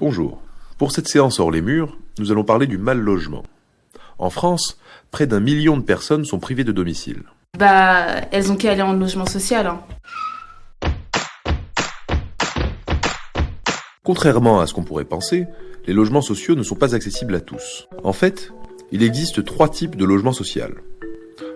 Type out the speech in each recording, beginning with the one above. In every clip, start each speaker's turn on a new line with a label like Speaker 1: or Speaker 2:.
Speaker 1: Bonjour. Pour cette séance hors les murs, nous allons parler du mal-logement. En France, près d'1 million de personnes sont privées de domicile.
Speaker 2: Elles ont qu'à aller en logement social, hein.
Speaker 1: Contrairement à ce qu'on pourrait penser, les logements sociaux ne sont pas accessibles à tous. En fait, il existe 3 types de logements sociaux.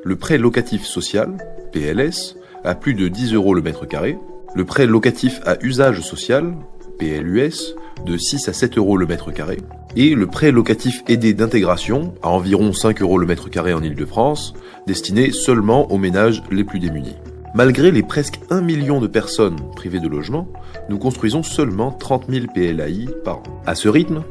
Speaker 1: Le prêt locatif social, PLS, à plus de 10 € le mètre carré. Le prêt locatif à usage social, PLUS, de 6 à 7 € le mètre carré. Et le prêt locatif aidé d'intégration, à environ 5 € le mètre carré en Île-de-France, destiné seulement aux ménages les plus démunis. Malgré les presque 1 million de personnes privées de logement, nous construisons seulement 30 000 PLAI par an. À ce rythme,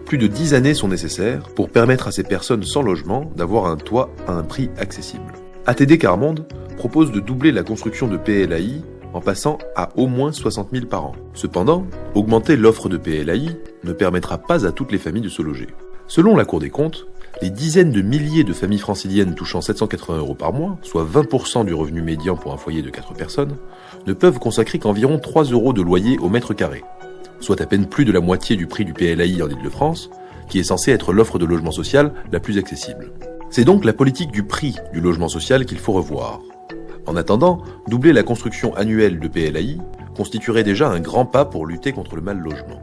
Speaker 1: plus de 10 années sont nécessaires pour permettre à ces personnes sans logement d'avoir un toit à un prix accessible. ATD Quart Monde propose de doubler la construction de PLAI en passant à au moins 60 000 par an. Cependant, augmenter l'offre de PLAI ne permettra pas à toutes les familles de se loger. Selon la Cour des comptes, les dizaines de milliers de familles franciliennes touchant 780 € par mois, soit 20% du revenu médian pour un foyer de 4 personnes, ne peuvent consacrer qu'environ 3 € de loyer au mètre carré, soit à peine plus de la moitié du prix du PLAI en Île-de-France, qui est censé être l'offre de logement social la plus accessible. C'est donc la politique du prix du logement social qu'il faut revoir. En attendant, doubler la construction annuelle de PLAI constituerait déjà un grand pas pour lutter contre le mal-logement.